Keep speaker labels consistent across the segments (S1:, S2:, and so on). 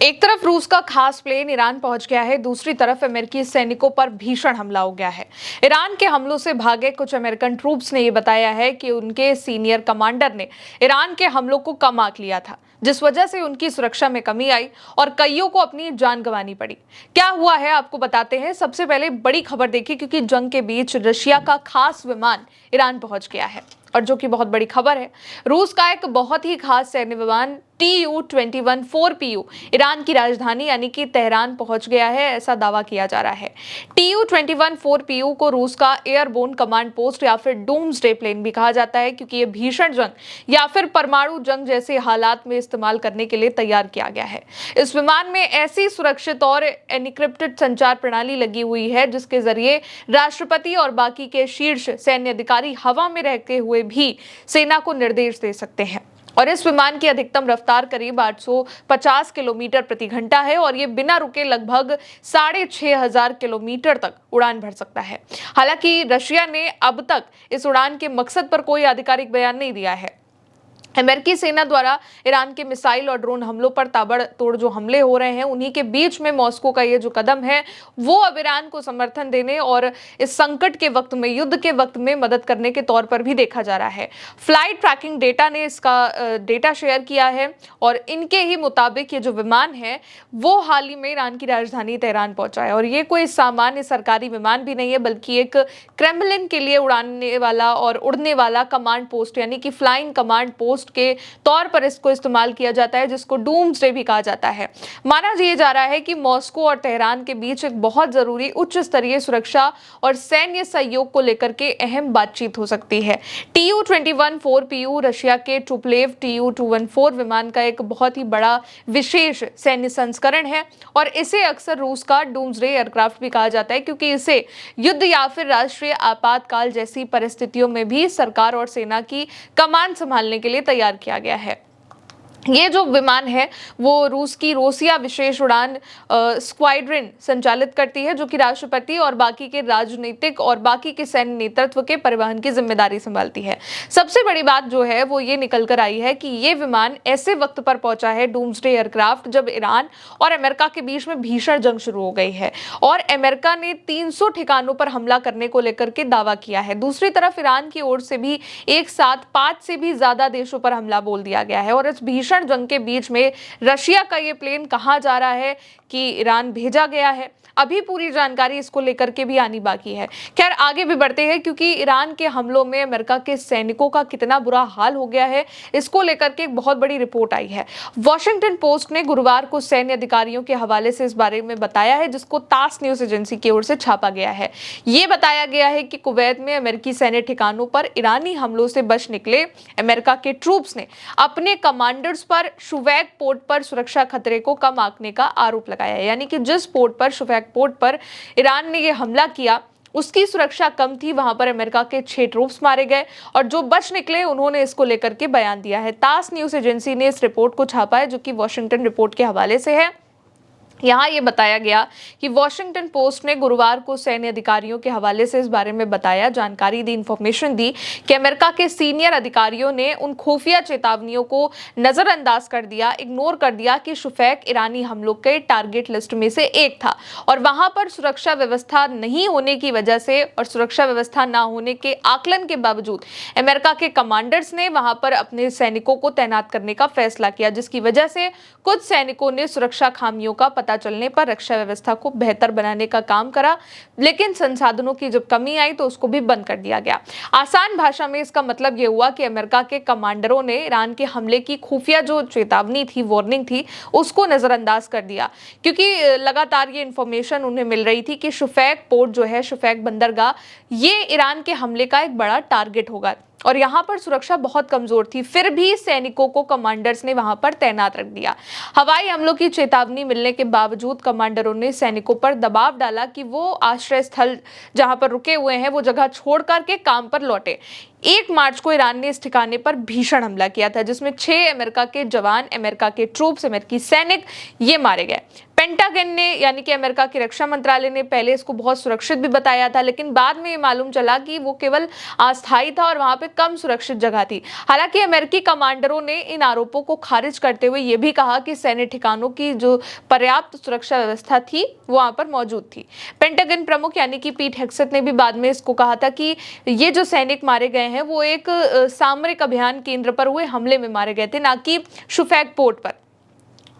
S1: एक तरफ रूस का खास प्लेन ईरान पहुंच गया है, दूसरी तरफ अमेरिकी सैनिकों पर भीषण हमला हो गया है। ईरान के हमलों से भागे कुछ अमेरिकन ट्रूप्स ने यह बताया है कि उनके सीनियर कमांडर ने ईरान के हमलों को कम आंक लिया था, जिस वजह से उनकी सुरक्षा में कमी आई और कईयों को अपनी जान गंवानी पड़ी। क्या हुआ है आपको बताते हैं। सबसे पहले बड़ी खबर देखिए, क्योंकि जंग के बीच रशिया का खास विमान ईरान पहुंच गया है और जो कि बहुत बड़ी खबर है। रूस का एक बहुत ही खास सैन्य विमान Tu-21 4PU ईरान की राजधानी यानी कि तेहरान पहुंच गया है, ऐसा दावा किया जा रहा है। Tu-21 4PU को रूस का एयरबोर्न कमांड पोस्ट या फिर डूम्सडे प्लेन भी कहा जाता है, क्योंकि ये भीषण जंग या फिर परमाणु जंग जैसे हालात में इस्तेमाल करने के लिए तैयार किया गया है। इस विमान में ऐसी सुरक्षित और एन्क्रिप्टेड संचार प्रणाली लगी हुई है जिसके जरिए राष्ट्रपति और बाकी के शीर्ष सैन्य अधिकारी हवा में रहते हुए भी सेना को निर्देश दे सकते हैं। और इस विमान की अधिकतम रफ्तार करीब 850 किलोमीटर प्रति घंटा है और ये बिना रुके लगभग 6,500 किलोमीटर तक उड़ान भर सकता है। हालांकि रशिया ने अब तक इस उड़ान के मकसद पर कोई आधिकारिक बयान नहीं दिया है। अमेरिकी सेना द्वारा ईरान के मिसाइल और ड्रोन हमलों पर ताबड़तोड़ जो हमले हो रहे हैं, उन्हीं के बीच में मॉस्को का ये जो कदम है वो अब ईरान को समर्थन देने और इस संकट के वक्त में, युद्ध के वक्त में मदद करने के तौर पर भी देखा जा रहा है। फ्लाइट ट्रैकिंग डेटा ने इसका डेटा शेयर किया है और इनके ही मुताबिक ये जो विमान है वो हाल ही में ईरान की राजधानी तेहरान पहुंचा है। और ये कोई सामान्य सरकारी विमान भी नहीं है, बल्कि एक क्रेमलिन के लिए उड़ाने वाला और उड़ने वाला कमांड पोस्ट यानी कि फ्लाइंग कमांड पोस्ट के तौर पर इसको इस्तेमाल किया जाता है, जिसको डूम्सडे भी कहा जाता है। माना ये जा रहा है कि मॉस्को और तेहरान के बीच एक बहुत जरूरी उच्च स्तरीय सुरक्षा और सैन्य सहयोग को लेकर के अहम बातचीत हो सकती है। Tu-21 4PU रशिया के टुपोलेव Tu-214 विमान का एक बहुत ही बड़ा विशेष सैन्य संस्करण है और इसे अक्सर रूस का डूम्सडे एयरक्राफ्ट भी कहा जाता है, क्योंकि इसे युद्ध या फिर राष्ट्रीय आपातकाल जैसी परिस्थितियों में भी सरकार और सेना की कमान संभालने के लिए तैयार किया गया है। ये जो विमान है वो रूस की रोसिया विशेष उड़ान स्क्वाड्रन संचालित करती है, जो कि राष्ट्रपति और बाकी के राजनीतिक और बाकी के सैन्य नेतृत्व के परिवहन की जिम्मेदारी संभालती है। सबसे बड़ी बात जो है वो ये निकल कर आई है कि ये विमान ऐसे वक्त पर पहुंचा है, डूम्सडे एयरक्राफ्ट, जब ईरान और अमेरिका के बीच में भीषण जंग शुरू हो गई है और अमेरिका ने 300 ठिकानों पर हमला करने को लेकर के दावा किया है। दूसरी तरफ ईरान की ओर से भी एक साथ 5 से भी ज्यादा देशों पर हमला बोल दिया गया है और इस भीषण जंग के बीच में रशिया का ये प्लेन कहां जा रहा है कि ईरान भेजा गया है, अभी पूरी जानकारी इसको लेकर के भी आनी बाकी है। खैर आगे भी बढ़ते हैं, क्योंकि ईरान के हमलों में अमेरिका के सैनिकों का कितना बुरा हाल हो गया है, इसको लेकर के एक बहुत बड़ी रिपोर्ट आई है। वॉशिंगटन पोस्ट ने गुरुवार को सैन्य अधिकारियों के हवाले से इस बारे में बताया है, जिसको तास न्यूज एजेंसी की ओर से छापा गया है। ये बताया गया है कि कुवैत में अमेरिकी सैन्य ठिकानों पर ईरानी हमलों से बच निकले अमेरिका के ट्रूप्स ने अपने कमांडर्स पर शुवैक पोर्ट पर सुरक्षा खतरे को कम आंकने का आरोप लगाया है। यानी कि जिस पोर्ट पर, शुवैक पोर्ट पर ईरान ने यह हमला किया, उसकी सुरक्षा कम थी, वहां पर अमेरिका के 6 ट्रूप्स मारे गए और जो बच निकले उन्होंने इसको लेकर के बयान दिया है। तास न्यूज एजेंसी ने इस रिपोर्ट को छापा है, जो कि वॉशिंगटन रिपोर्ट के हवाले से है। यहाँ ये बताया गया कि वॉशिंगटन पोस्ट ने गुरुवार को सैन्य अधिकारियों के हवाले से इस बारे में बताया, जानकारी दी, इंफॉर्मेशन दी कि अमेरिका के सीनियर अधिकारियों ने उन खुफिया चेतावनियों को नजरअंदाज कर दिया, इग्नोर कर दिया कि शुफैक ईरानी हमलों के टारगेट लिस्ट में से एक था और वहां पर सुरक्षा व्यवस्था नहीं होने की वजह से और सुरक्षा व्यवस्था ना होने के आकलन के बावजूद अमेरिका के कमांडर्स ने वहां पर अपने सैनिकों को तैनात करने का फैसला किया, जिसकी वजह से कुछ सैनिकों ने सुरक्षा खामियों का पता चलने पर रक्षा व्यवस्था को बेहतर बनाने का काम करा, लेकिन संसाधनों की जब कमी आई तो उसको भी बंद कर दिया गया। आसान भाषा में इसका मतलब यह हुआ कि अमेरिका के कमांडरों ने ईरान के हमले की खुफिया जो चेतावनी थी, वार्निंग थी, उसको नजरअंदाज कर दिया, क्योंकि लगातार ये इंफॉर्मेशन उन्हें मिल रही थी कि शुफैक पोर्ट जो है, शुफैक बंदरगाह, ये ईरान के हमले का एक बड़ा टारगेट होगा और यहाँ पर सुरक्षा बहुत कमजोर थी। फिर भी सैनिकों को कमांडर्स ने वहां पर तैनात रख दिया। हवाई हमलों की चेतावनी मिलने के बावजूद कमांडरों ने सैनिकों पर दबाव डाला कि वो आश्रय स्थल जहां पर रुके हुए हैं वो जगह छोड़ करके काम पर लौटे। 1 मार्च को ईरान ने इस ठिकाने पर भीषण हमला किया था, जिसमें 6 अमेरिका के जवान, अमेरिका के ट्रूप्स, अमेरिकी सैनिक ये मारे गए। पेंटागन ने यानी कि अमेरिका की रक्षा मंत्रालय ने पहले इसको बहुत सुरक्षित भी बताया था, लेकिन बाद में ये मालूम चला कि वो केवल अस्थायी था और वहां पे कम सुरक्षित जगह थी। हालांकि अमेरिकी कमांडरों ने इन आरोपों को खारिज करते हुए ये भी कहा कि सैन्य ठिकानों की जो पर्याप्त सुरक्षा व्यवस्था थी वो वहां पर मौजूद थी। पेंटागन प्रमुख यानी कि पीट हेग्सेथ ने भी बाद में इसको कहा था कि ये जो सैनिक मारे गए हैं वो एक सामरिक अभियान केंद्र पर हुए हमले में मारे गए थे, ना कि शुफैक पोर्ट पर।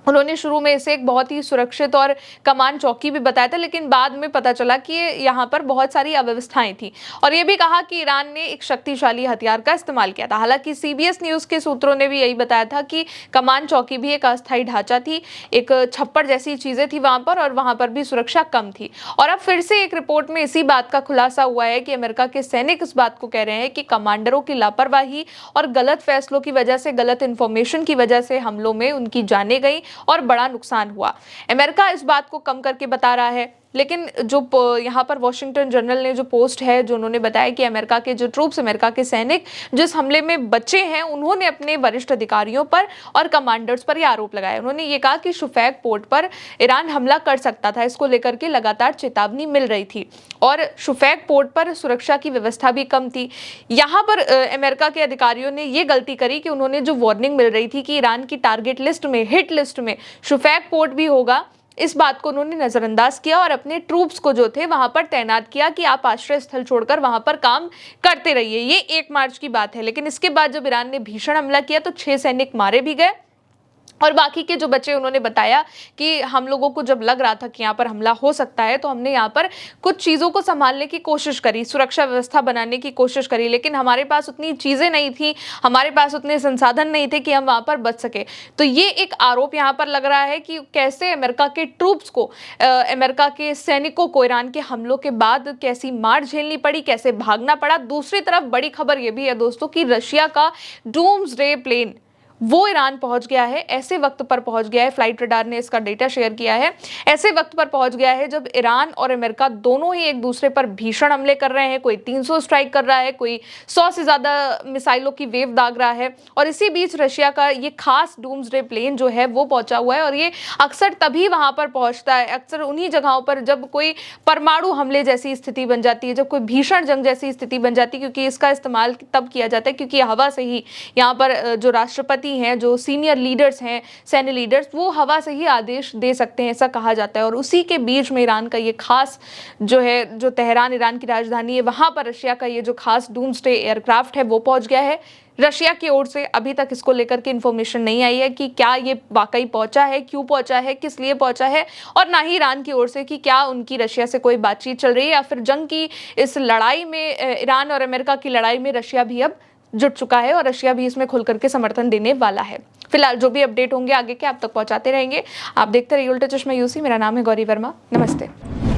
S1: उन्होंने शुरू में इसे एक बहुत ही सुरक्षित और कमान चौकी भी बताया था, लेकिन बाद में पता चला कि यहाँ पर बहुत सारी अव्यवस्थाएं थी और ये भी कहा कि ईरान ने एक शक्तिशाली हथियार का इस्तेमाल किया था। हालांकि सीबीएस न्यूज के सूत्रों ने भी यही बताया था कि कमान चौकी भी एक अस्थायी ढांचा थी, एक छप्पर जैसी चीजें थी वहां पर, और वहां पर भी सुरक्षा कम थी। और अब फिर से एक रिपोर्ट में इसी बात का खुलासा हुआ है कि अमेरिका के सैनिक इस बात को कह रहे हैं कि कमांडरों की लापरवाही और गलत फैसलों की वजह से, गलत इंफॉर्मेशन की वजह से हमलों में उनकी जानें गई और बड़ा नुकसान हुआ। अमेरिका इस बात को कम करके बता रहा है, लेकिन जो यहाँ पर वॉशिंगटन जर्नल ने जो पोस्ट है, जो उन्होंने बताया कि अमेरिका के जो ट्रूप्स, अमेरिका के सैनिक जिस हमले में बचे हैं, उन्होंने अपने वरिष्ठ अधिकारियों पर और कमांडर्स पर यह आरोप लगाया। उन्होंने ये कहा कि शुफैक पोर्ट पर ईरान हमला कर सकता था, इसको लेकर के लगातार चेतावनी मिल रही थी और शुफैक पोर्ट पर सुरक्षा की व्यवस्था भी कम थी। यहाँ पर अमेरिका के अधिकारियों ने ये गलती करी कि उन्होंने जो वार्निंग मिल रही थी कि ईरान की टारगेट लिस्ट में, हिट लिस्ट में शुफैक पोर्ट भी होगा, इस बात को उन्होंने नजरअंदाज किया और अपने ट्रूप्स को जो थे वहां पर तैनात किया कि आप आश्रय स्थल छोड़कर वहां पर काम करते रहिए। ये 1 मार्च की बात है, लेकिन इसके बाद जब ईरान ने भीषण हमला किया तो 6 सैनिक मारे भी गए और बाकी के जो बचे, उन्होंने बताया कि हम लोगों को जब लग रहा था कि यहाँ पर हमला हो सकता है तो हमने यहाँ पर कुछ चीज़ों को संभालने की कोशिश करी, सुरक्षा व्यवस्था बनाने की कोशिश करी, लेकिन हमारे पास उतनी चीज़ें नहीं थी, हमारे पास उतने संसाधन नहीं थे कि हम वहाँ पर बच सके। तो ये एक आरोप यहाँ पर लग रहा है कि कैसे अमेरिका के ट्रूप्स को, अमेरिका के सैनिकों को ईरान के हमलों के बाद कैसी मार झेलनी पड़ी, कैसे भागना पड़ा। दूसरी तरफ बड़ी खबर ये भी है दोस्तों कि रशिया का डूम्सडे प्लेन वो ईरान पहुंच गया है, ऐसे वक्त पर पहुंच गया है, फ्लाइट रडार ने इसका डेटा शेयर किया है, ऐसे वक्त पर पहुंच गया है जब ईरान और अमेरिका दोनों ही एक दूसरे पर भीषण हमले कर रहे हैं। कोई 300 स्ट्राइक कर रहा है, कोई 100 से ज्यादा मिसाइलों की वेव दाग रहा है और इसी बीच रशिया का ये खास डूम्सडे प्लेन जो है वो पहुंचा हुआ है। और ये अक्सर तभी वहां पर पहुंचता है, अक्सर उन्हीं जगहों पर जब कोई परमाणु हमले जैसी स्थिति बन जाती है, जब कोई भीषण जंग जैसी स्थिति बन जाती है, क्योंकि इसका इस्तेमाल तब किया जाता है क्योंकि हवा से ही यहाँ पर जो राष्ट्रपति हैं, जो सीनियर लीडर्स हैं, सैन्य लीडर्स, वो हवा से ही आदेश दे सकते हैं, ऐसा कहा जाता है। और उसी के बीच में ईरान का ये खास जो है, जो तेहरान ईरान की राजधानी है, वहां पर रशिया का ये जो खास डूम्सडे एयरक्राफ्ट है वो पहुंच गया है। रशिया की ओर से अभी तक इसको लेकर के इन्फॉर्मेशन नहीं आई है कि क्या ये वाकई पहुंचा है, क्यों पहुंचा है, किस लिए पहुंचा है, और ना ही ईरान की ओर से कि क्या उनकी रशिया से कोई बातचीत चल रही है या फिर जंग की इस लड़ाई में, ईरान और अमेरिका की लड़ाई में रशिया भी अब जुट चुका है और रशिया भी इसमें खुल करके समर्थन देने वाला है। फिलहाल जो भी अपडेट होंगे आगे के आप तक पहुंचाते रहेंगे। आप देखते रहिए उल्टा चश्मा यूसी। मेरा नाम है गौरी वर्मा। नमस्ते।